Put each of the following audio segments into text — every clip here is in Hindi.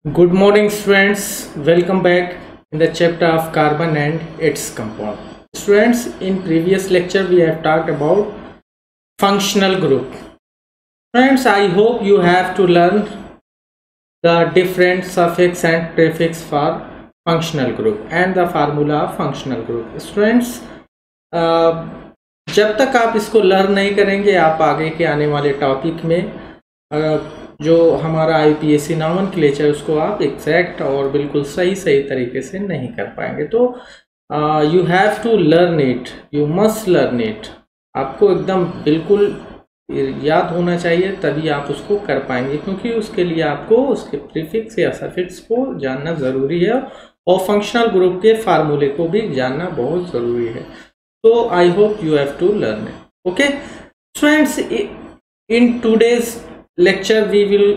Good morning students, welcome back in the chapter of carbon and its compound. Students, in previous lecture we have talked about functional group. Friends, I hope you have to learn the different suffix and prefix for functional group and the formula of functional group. Students, जब तक आप इसको लर्न नहीं करेंगे आप आगे के आने वाले टॉपिक में जो हमारा IUPAC नॉमेनक्लेचर उसको आप एग्जैक्ट और बिल्कुल सही तरीके से नहीं कर पाएंगे। तो you have to learn it, you must learn it. आपको एकदम बिल्कुल याद होना चाहिए, तभी आप उसको कर पाएंगे, क्योंकि उसके लिए आपको उसके प्रीफिक्स या सफिक्स को जानना ज़रूरी है और फंक्शनल ग्रुप के फार्मूले को भी जानना बहुत ज़रूरी है। तो I hope you have to learn it. Okay friends, in today's lecture we will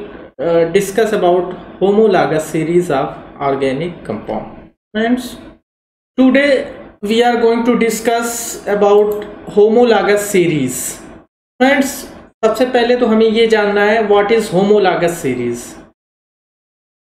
discuss about homologous series of organic compound. Friends, today we are going to discuss about homologous series. Friends, सबसे पहले तो हमें ये जानना है what is homologous series.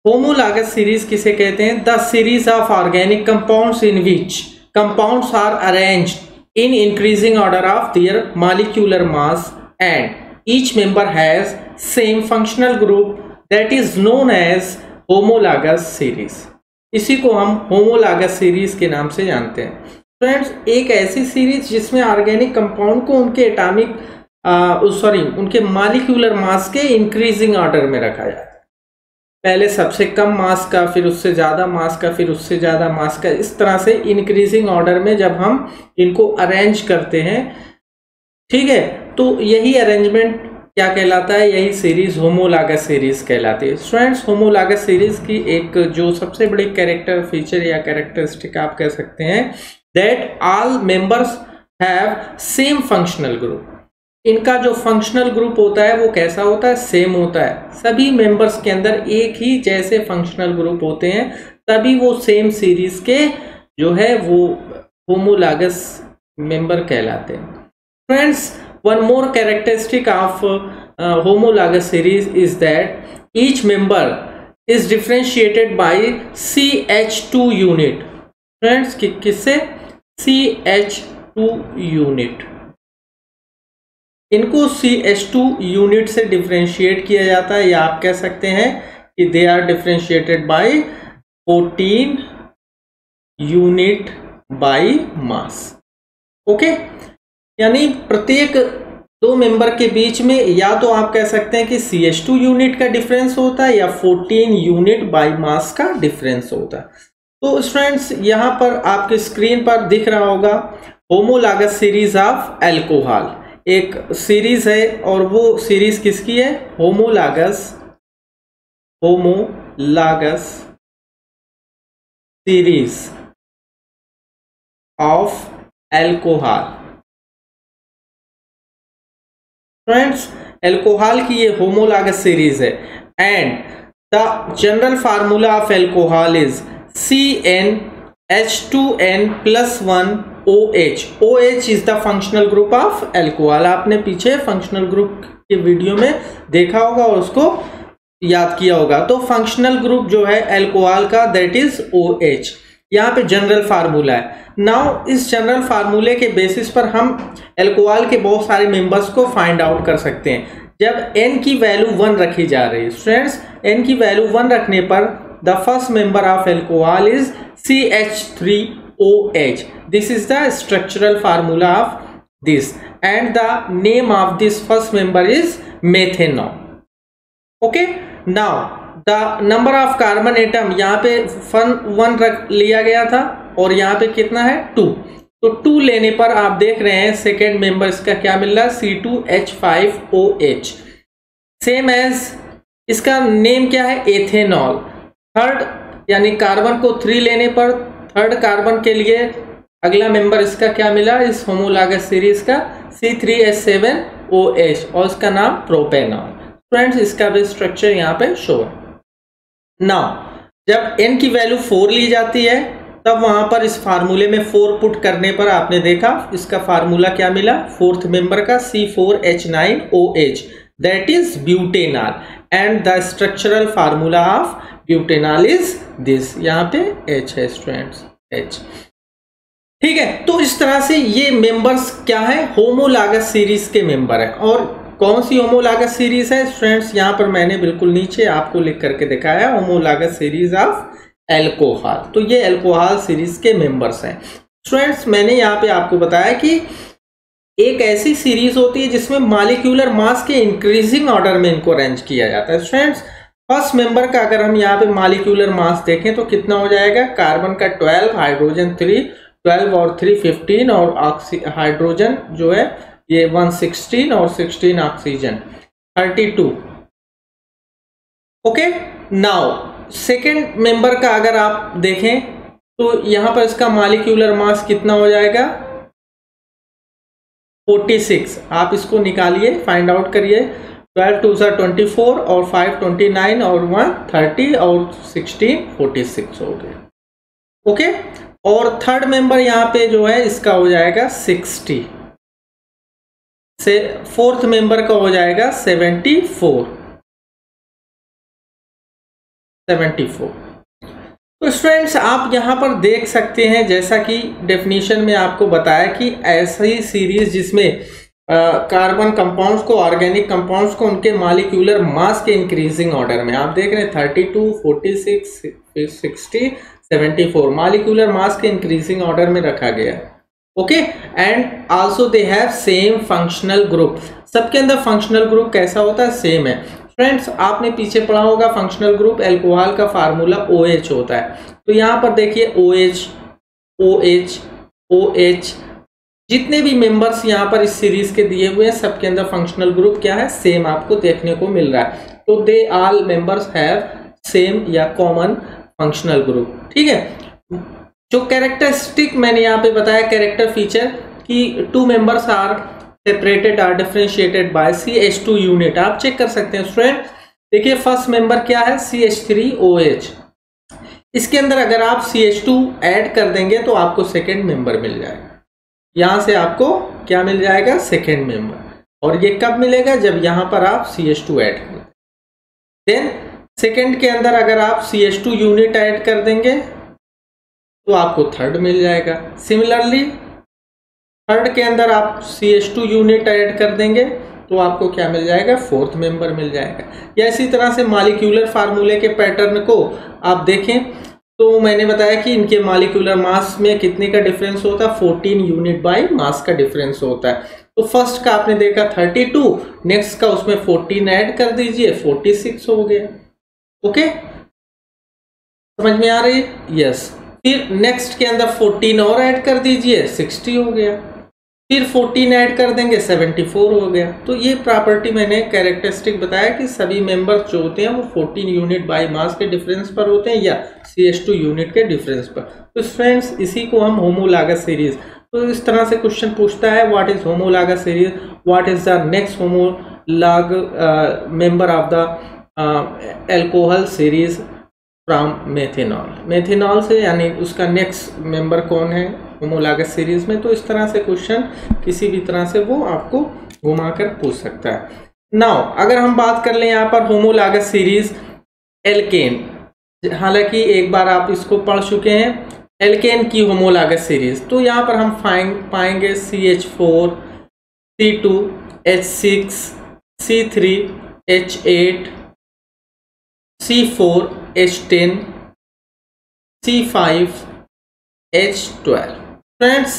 Homologous series किसे कहते हैं? The series of organic compounds in which compounds are arranged in increasing order of their molecular mass and each member has same functional group, that is known as homologous series. इसी को हम homologous series के नाम से जानते हैं। फ्रेंड्स, एक ऐसी सीरीज जिसमें ऑर्गेनिक कंपाउंड को उनके एटॉमिक उनके मॉलिक्यूलर मास के इंक्रीजिंग ऑर्डर में रखा जाता है। पहले सबसे कम मास का, फिर उससे ज़्यादा मास का, फिर उससे ज़्यादा मास का, इस तरह से इंक्रीजिंग ऑर्डर में जब हम इनको अरेंज करते हैं, ठीक है, तो यही अरेंजमेंट क्या कहलाता है? यही सीरीज होमोलॉगस सीरीज कहलाती है। स्टूडेंट्स, होमोलॉगस सीरीज की एक जो सबसे बड़ी कैरेक्टर फीचर या कैरेक्टरिस्टिक आप कह सकते हैं, that all members have same functional group. इनका जो फंक्शनल ग्रुप होता है वो कैसा होता है? सेम होता है। सभी मेंबर्स के अंदर एक ही जैसे फंक्शनल ग्रुप होते हैं, तभी वो सेम सीरीज के जो है वो होमोलॉगस मेंबर कहलाते हैं। Friends, one more characteristic of homologous series is that each member is differentiated by CH2 unit. Friends, किससे? CH2 unit। इनको CH2 यूनिट से डिफरेंशिएट किया जाता है, या आप कह सकते हैं कि they are differentiated by 14 unit by mass. Okay, यानी प्रत्येक दो मेंबर के बीच में या तो आप कह सकते हैं कि CH2 यूनिट का डिफरेंस होता है या 14 यूनिट बाय मास का डिफरेंस होता है। तो स्टूडेंट्स, यहाँ पर आपके स्क्रीन पर दिख रहा होगा होमोलॉगस सीरीज ऑफ अल्कोहल। एक सीरीज है और वो सीरीज किसकी है? Homologous series of alcohol. Friends, alcohol की ये होमोलॉगस सीरीज है and the general formula of alcohol is CnH2n+1OH। OH is the functional group of alcohol. आपने पीछे फंक्शनल ग्रुप के वीडियो में देखा होगा और उसको याद किया होगा। तो फंक्शनल ग्रुप जो है अल्कोहल का, दैट इज OH। यहाँ पे जनरल फार्मूला है। नाउ इस जनरल फार्मूले के बेसिस पर हम अल्कोहल के बहुत सारे मेंबर्स को फाइंड आउट कर सकते हैं। जब n की वैल्यू 1 रखी जा रही है स्टूडेंट्स, n की वैल्यू 1 रखने पर the first member of alcohol is CH3OH। This is the structural formula of this and the name of this first member is methanol. Okay, now the number of carbon atom, यहाँ पे 1 रख लिया गया था और यहाँ पे कितना है? 2। तो 2 लेने पर आप देख रहे हैं सेकेंड मेंबर इसका क्या मिल रहा है? C2H5OH। सेम एज इसका नेम क्या है? एथेनॉल। थर्ड यानी कार्बन को 3 लेने पर थर्ड कार्बन के लिए अगला मेंबर इसका क्या मिला इस होमोलॉगस सीरीज का? C3H7OH और इसका नाम प्रोपेनॉल। फ्रेंड्स, इसका भी स्ट्रक्चर यहाँ पे शो है। नाउ जब n की वैल्यू 4 ली जाती है तब वहां पर इस फार्मूले में 4 पुट करने पर आपने देखा इसका फार्मूला क्या मिला? फोर्थ मेंबर का C4H9OH, that is butanol, and the structural formula of butanol is this, यहाँ पे H है स्टूडेंट्स, H। ठीक है, तो इस तरह से ये मेंबर्स क्या है, होमोलॉगस सीरीज के मेंबर है। और कौन सी होमोलॉगस सीरीज है स्टूडेंट्स, यहाँ पर मैंने बिल्कुल नीचे आपको लिख करके दिखाया, होमोलॉगस सीरीज ऑफ एल्कोहल। तो ये एल्कोहल सीरीज के मेंबर्स हैं स्टूडेंट्स। मैंने यहाँ पे आपको बताया कि एक ऐसी सीरीज होती है जिसमें मॉलिक्यूलर मास के इंक्रीजिंग ऑर्डर में इनको अरेंज किया जाता है स्टूडेंट्स। फर्स्ट मेंबर का अगर हम यहाँ पे मॉलिक्यूलर मास देखें तो कितना हो जाएगा, कार्बन का 12, हाइड्रोजन 3, 12 और 3 15, और हाइड्रोजन जो है ये 116 और 16 oxygen 32। Okay, now second member का अगर आप देखें तो यहां पर इसका मॉलिक्यूलर मास कितना हो जाएगा, 46। आप इसको निकालिए, फाइंड आउट करिए। 12 2 24 और 5 29 और 1 30 और 16 46 हो गए। ओके, और थर्ड मेंबर यहां पे जो है इसका हो जाएगा 60 से, फोर्थ मेंबर का हो जाएगा 74। तो स्टूडेंट्स आप यहां पर देख सकते हैं, जैसा कि डेफिनेशन में आपको बताया कि ऐसी सीरीज जिसमें कार्बन कंपाउंड्स को, ऑर्गेनिक कंपाउंड्स को उनके मॉलिक्यूलर मास के इंक्रीजिंग ऑर्डर में आप देख रहे हैं 32 46 60 74 मॉलिक्यूलर मास के इंक्रीजिंग ऑर्डर में रखा गया है। Okay, and also they have same functional group. सबके अंदर फंक्शनल ग्रुप कैसा होता है, सेम है फ्रेंड्स। आपने पीछे पढ़ा होगा फंक्शनल ग्रुप एल्कोहल का फार्मूला OH होता है। तो यहां पर देखिए OH OH OH, जितने भी मेंबर्स यहां पर इस सीरीज के दिए हुए हैं सबके अंदर फंक्शनल ग्रुप क्या है, सेम आपको देखने को मिल रहा है। तो they all members have same या कॉमन फंक्शनल ग्रुप। ठीक है, जो कैरेक्टरिस्टिक मैंने यहाँ पे बताया, कैरेक्टर फीचर कि two members are separated or differentiated by CH2 unit. आप चेक कर सकते हैं स्टूडेंट। देखिए फर्स्ट मेंबर क्या है, CH3OH। इसके अंदर अगर आप CH2 ऐड कर देंगे तो आपको सेकेंड मेंबर मिल जाएगा। यहां से आपको क्या मिल जाएगा, सेकेंड मेंबर। और ये कब मिलेगा, जब यहां पर आप CH2 ऐड कर दें। सेकेंड के अंदर अगर आप CH2 यूनिट ऐड कर देंगे तो आपको थर्ड मिल जाएगा। सिमिलरली थर्ड के अंदर आप CH2 यूनिट ऐड कर देंगे तो आपको क्या मिल जाएगा, फोर्थ मेंबर मिल जाएगा। या इसी तरह से मॉलिक्यूलर फार्मूले के पैटर्न को आप देखें तो मैंने बताया कि इनके मॉलिक्यूलर मास में कितने का डिफरेंस होता है, 14 यूनिट बाय मास का डिफरेंस होता है। तो फर्स्ट का आपने देखा 32, नेक्स्ट का उसमें 14 ऐड कर दीजिए, 46 हो गया। ओके, समझ में आ रही है, यस। फिर नेक्स्ट के अंदर 14 और ऐड कर दीजिए, 60 हो गया। फिर 14 ऐड कर देंगे, 74 हो गया। तो ये प्रॉपर्टी मैंने कैरेक्टरिस्टिक बताया कि सभी मेंबर्स जो होते हैं वो 14 यूनिट बाय मास के डिफरेंस पर होते हैं या CH2 यूनिट के डिफरेंस पर। तो फ्रेंड्स इसी को हम होमोलॉगस सीरीज, तो इस तरह से क्वेश्चन पूछता है what is homologous series, what is the next homologue member of the alcohol series from methanol. Methanol से यानी उसका नेक्स्ट मेंबर कौन है होमोलॉगस सीरीज में। तो इस तरह से क्वेश्चन किसी भी तरह से वो आपको घुमाकर पूछ सकता है। नाउ अगर हम बात कर लें यहाँ पर होमोलॉगस सीरीज एल्केन, हालांकि एक बार आप इसको पढ़ चुके हैं एल्केन की होमोलॉगस सीरीज। तो यहाँ पर हम पाएंगे CH4 C2 H6 C3 H8 C4 H10 C5 H12। Friends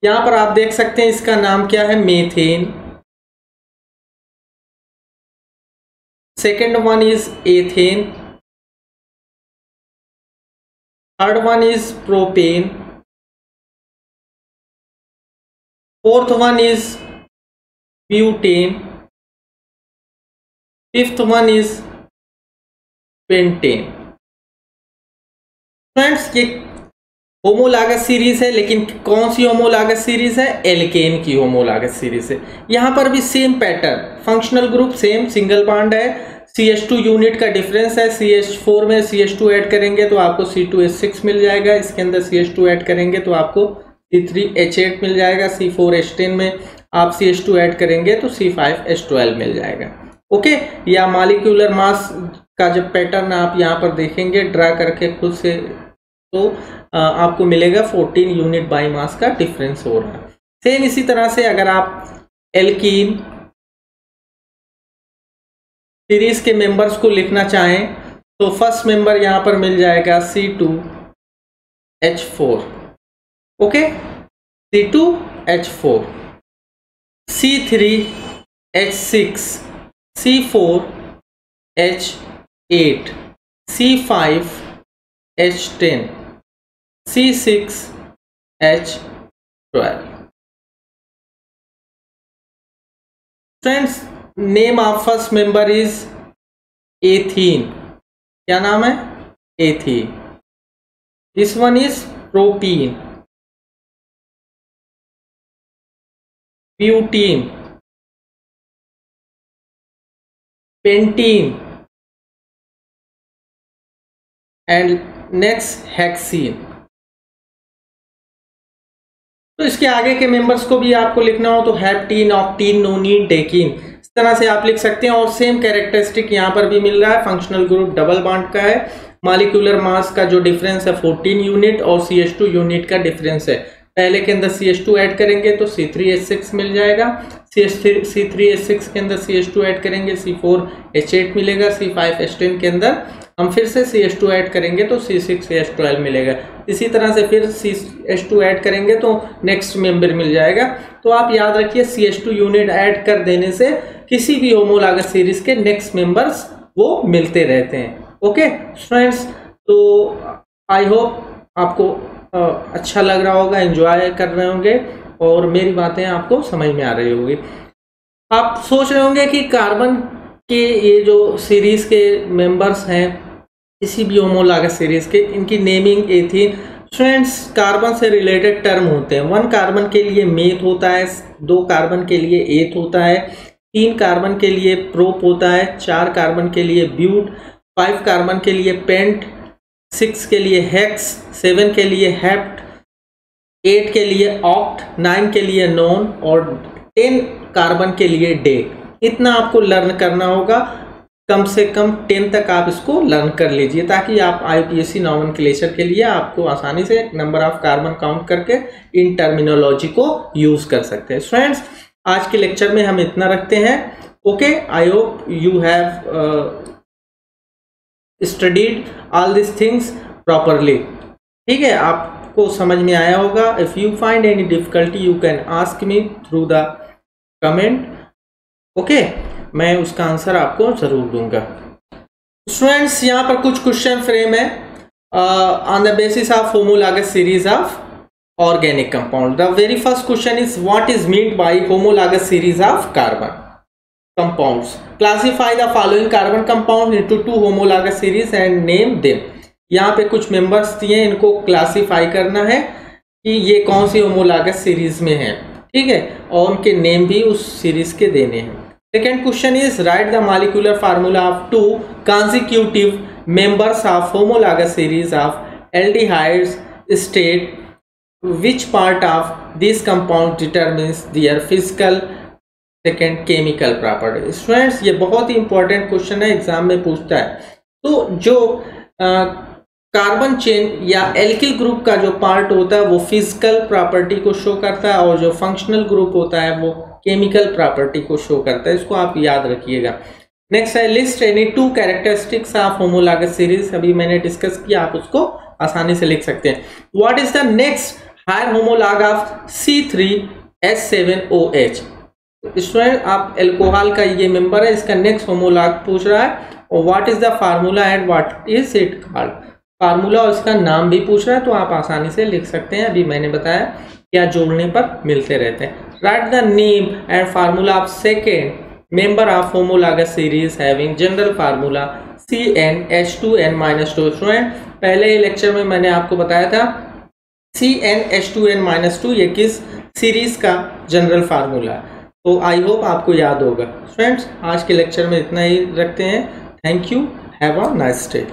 यहां पर आप देख सकते हैं इसका नाम क्या है, methane. Second one is ethane, third one is propane, fourth one is butane, fifth one is pentane. Friends ये होमोलॉगस सीरीज है, लेकिन कौन सी होमोलॉगस सीरीज है, एल्केन की होमोलॉगस सीरीज है। यहां पर भी same pattern, functional group same, single bond है, CH2 यूनिट का डिफरेंस है। CH4 में CH2 ऐड करेंगे तो आपको C2H6 मिल जाएगा, इसके अंदर CH2 ऐड करेंगे तो आपको C3H8 मिल जाएगा, C4H10 में आप CH2 ऐड करेंगे तो C5H12 मिल जाएगा। ओके, या मॉलिक्यूलर मास का जब पैटर्न आप यहाँ पर देखेंगे ड्रा करके खुद से, तो आपको मिलेगा 14 यूनिट बाई मास का डिफरेंस हो रहा है। सेम इसी तरह से अगर आप एल्कीन सीरीज के मेंबर्स को लिखना चाहें तो फर्स्ट मेंबर यहां पर मिल जाएगा C2H4, okay, C2H4, C3H6, C4H8, C5H10, C6H12। Friends, name of first member is ethene. क्या नाम है? Ethene. This one is propene, butene, pentene and next hexene. तो इसके आगे के मेंबर्स को भी आपको लिखना हो तो हेप्टीन, ऑक्टीन, नोनीन, डेकीन, इस तरह से आप लिख सकते हैं। और सेम कैरेक्टरिस्टिक यहाँ पर भी मिल रहा है। फंक्शनल ग्रुप डबल बॉन्ड का है, मॉलिक्यूलर मास का जो डिफरेंस है 14 यूनिट और CH2 यूनिट का डिफरेंस है। पहले के अंदर CH2 ऐड करेंगे तो C3H6 मिल जाएगा, C3H6 के अंदर CH2 ऐड करेंगे C4H8 मिलेगा, C5H10 के अंदर हम फिर से CH2 ऐड करेंगे तो C6H12 मिलेगा। इसी तरह से फिर CH2 ऐड करेंगे तो नेक्स्ट मेंबर मिल जाएगा। तो आप याद रखिए CH2 यूनिट ऐड कर देने से किसी भी होमोलॉगस सीरीज के नेक्स्ट मेंबर्स वो मिलते रहते हैं। ओके फ्रेंड्स, तो आई होप आपको अच्छा लग रहा होगा, एंजॉय कर रहे होंगे और मेरी बातें आपको समझ में आ रही होगी। आप सोच रहे होंगे कि कार्बन के ये जो सीरीज के मेंबर्स हैं किसी भी होमोलॉगस सीरीज के, इनकी नेमिंग एथीन। फ्रेंड्स, कार्बन से रिलेटेड टर्म होते हैं। 1 कार्बन के लिए मेथ होता है, 2 कार्बन के लिए एथ होता है, 3 कार्बन के लिए प्रोप होता है, 4 कार्बन के लिए ब्यूट, 5 कार्बन के लिए पेंट, 6 के लिए हेक्स, 7 के लिए हेप्ट, 8 के लिए ऑक्ट, 9 के लिए नॉन और 10 कार्बन के लिए डे। इतना आपको लर्न करना होगा, कम से कम 10 तक आप इसको लर्न कर लीजिए ताकि आप IUPAC नॉमेनक्लेचर के लिए आपको आसानी से नंबर ऑफ कार्बन काउंट करके इन टर्मिनोलॉजी को यूज कर सकते हैं। फ्रेंड्स, आज के लेक्चर में हम इतना रखते हैं। Okay, I hope you have studied all this things properly. ठीक है, आपको समझ में आया होगा। If you find any difficulty you can ask me through the comment. Okay, मैं उसका आंसर आपको जरूर दूंगा। स्टूडेंट्स, यहाँ पर कुछ क्वेश्चन फ्रेम है on the basis of homologous series of organic compound. The very first question is what is meant by homologous series of carbon compounds. Classify the following carbon compound into 2 homologous series and name them. यहाँ पे कुछ मेंबर्स दिए, इनको क्लासिफाई करना है कि ये कौन सी होमोलॉगस सीरीज में है। ठीक है, और उनके नेम भी उस सीरीज के देने हैं। Second question is write the molecular formula of 2 consecutive members of homologous series of aldehydes. State which part of this compound determines their physical second chemical property. Students, ये बहुत ही important question है, एग्जाम में पूछता है। तो जो कार्बन चेन या एल्किल ग्रुप का जो पार्ट होता है वो फिजिकल प्रॉपर्टी को शो करता है और जो फंक्शनल ग्रुप होता है वो केमिकल प्रॉपर्टी को शो करता है। इसको आप याद रखिएगा। नेक्स्ट है list any 2 characteristics of homologous series. अभी मैंने डिस्कस किया, आप उसको आसानी से लिख सकते हैं। What is the next higher homologue of C3H7OH। Student, आप एल्कोहल का ये मेंबर है, इसका नेक्स्ट होमोलॉग पूछ रहा है और what is the formula and what is it called. Formula और इसका नाम भी पूछ रहा है तो आप आसानी से लिख सकते हैं। अभी मैंने बताया क्या जोड़ने पर मिलते रहते हैं। Right the name and formula of second member of homologous series having general formula CnH2n-2। Student, पहले लेक्चर में मैंने आपको बताया था CnH2n-2 ये किस सीरीज का जनरल फार्मूला है। तो आई होप आपको याद होगा। फ्रेंड्स, आज के लेक्चर में इतना ही रखते हैं। Thank you, have a nice day.